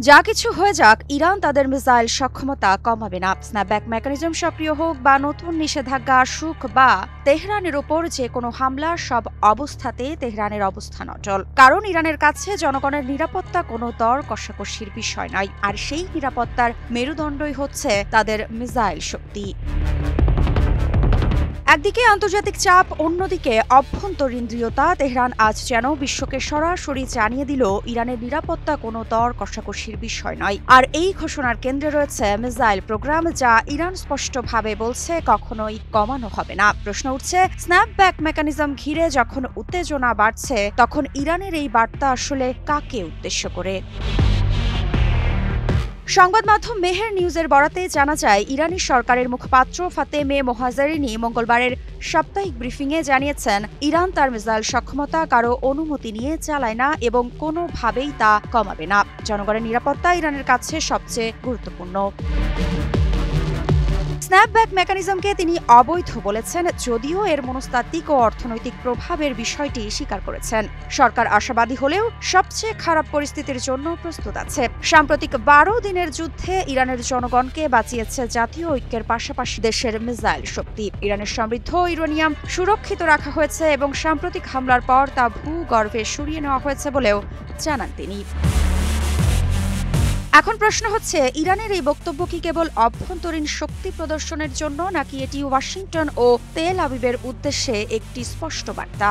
যা কিছু হয়ে যাক, ইরান তাদের মিসাইল সক্ষমতা কমাবে না। স্ন্যাপব্যাক মেকানিজম সক্রিয় হোক বা নতুন নিষেধাজ্ঞা আসুক বা তেহরানের ওপর যে কোনো হামলা, সব অবস্থাতে তেহরানের অবস্থান অটল। কারণ ইরানের কাছে জনগণের নিরাপত্তা কোনো দর কষাকষির বিষয় নয়, আর সেই নিরাপত্তার মেরুদণ্ডই হচ্ছে তাদের মিসাইল শক্তি। একদিকে আন্তর্জাতিক চাপ, অন্যদিকে অভ্যন্তরীণ দৃঢ়তা। তেহরান আজ যেন বিশ্বকে সরাসরি জানিয়ে দিল ইরানের নিরাপত্তা কোনো দর কষাকষির বিষয় নয়। আর এই ঘোষণার কেন্দ্রে রয়েছে মিসাইল প্রোগ্রাম, যা ইরান স্পষ্টভাবে বলছে কখনোই কমানো হবে না। প্রশ্ন উঠছে, স্ন্যাপব্যাক মেকানিজম ঘিরে যখন উত্তেজনা বাড়ছে, তখন ইরানের এই বার্তা আসলে কাকে উদ্দেশ্য করে? সংবাদ মাধ্যম মেহের নিউজের বরাতে জানা যায়, ইরানি সরকারের মুখপাত্র ফাতেমে মোহাজারিনি মঙ্গলবারের সাপ্তাহিক ব্রিফিংয়ে জানিয়েছেন, ইরান তার মিসাইল সক্ষমতা কারো অনুমতি নিয়ে চালায় না এবং কোনোভাবেই তা কমাবে না। জনগণের নিরাপত্তা ইরানের কাছে সবচেয়ে গুরুত্বপূর্ণ। স্ন্যাপব্যাক মেকানিজমকে তিনি অবৈধ বলেছেন, যদিও এর মনস্তাত্ত্বিক ও অর্থনৈতিক প্রভাবের বিষয়টি স্বীকার করেছেন। সরকার আশাবাদী হলেও সবচেয়ে খারাপ পরিস্থিতির জন্য প্রস্তুত আছে। সাম্প্রতিক 12 দিনের যুদ্ধে ইরানের জনগণকে বাঁচিয়েছে জাতীয় ঐক্যের পাশাপাশি দেশের মিসাইল শক্তি। ইরানের সমৃদ্ধ ইউরেনিয়াম সুরক্ষিত রাখা হয়েছে এবং সাম্প্রতিক হামলার পর তা ভূগর্ভে সরিয়ে নেওয়া হয়েছে বলেও জানান তিনি। এখন প্রশ্ন হচ্ছে, ইরানের এই বক্তব্য কি কেবল অভ্যন্তরীণ শক্তি প্রদর্শনের জন্য, নাকি এটি ওয়াশিংটন ও তেল আবিবের উদ্দেশ্যে একটি স্পষ্ট বার্তা?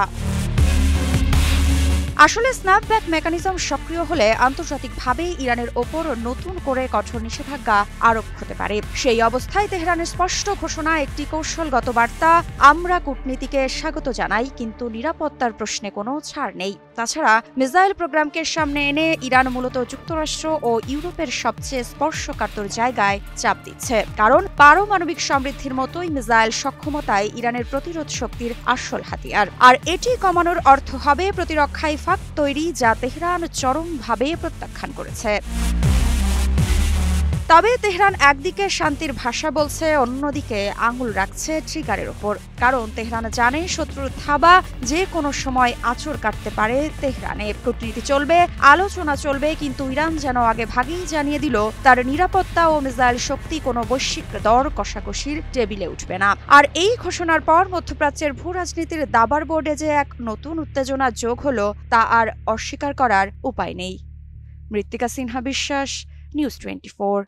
আসলে স্ন্যাপব্যাক মেকানিজম সক্রিয় হলে আন্তর্জাতিকভাবে ইরানের ওপর নতুন করে কঠোর নিষেধাজ্ঞা আরোপ হতে পারে। সেই অবস্থায় তেহরানের স্পষ্ট ঘোষণা একটি কৌশলগত বার্তা, আমরা কূটনীতিকে স্বাগত জানাই, কিন্তু নিরাপত্তার প্রশ্নে কোনো ছাড় নেই। তাছাড়া মিসাইল প্রোগ্রামকে সামনে এনে ইরান মূলত যুক্তরাষ্ট্র ও ইউরোপের সবচেয়ে স্পর্শকাতর জায়গায় চাপ দিচ্ছে। কারণ পারমাণবিক সমৃদ্ধির মতোই মিসাইল সক্ষমতায় ইরানের প্রতিরোধ শক্তির আসল হাতিয়ার। আর এটি কমানোর অর্থ হবে প্রতিরক্ষায় ফাঁক তৈরি, যা তেহরান চরমভাবে প্রত্যাখ্যান করেছে। তবে তেহরান একদিকে শান্তির ভাষা বলছে, অন্যদিকে আঙুল রাখছে ট্রিগারের ওপর। কারণ তেহরান জানে শত্রুর থাবা যে কোনো সময় আঁচড় কাটতে পারে তেহরানে। কূটনীতি চলবে, আলোচনা চলবে, কিন্তু ইরান যেন আগে ভাগেই জানিয়ে দিল তার নিরাপত্তা ও মিসাইল শক্তি কোনো বৈশ্বিক দর কষাকষির টেবিলে উঠবে না। আর এই ঘোষণার পর মধ্যপ্রাচ্যের ভূ রাজনীতির দাবার বোর্ডে যে এক নতুন উত্তেজনা যোগ হলো, তা আর অস্বীকার করার উপায় নেই। মৃত্তিকা সিনহা বিশ্বাস, নিউজ 24।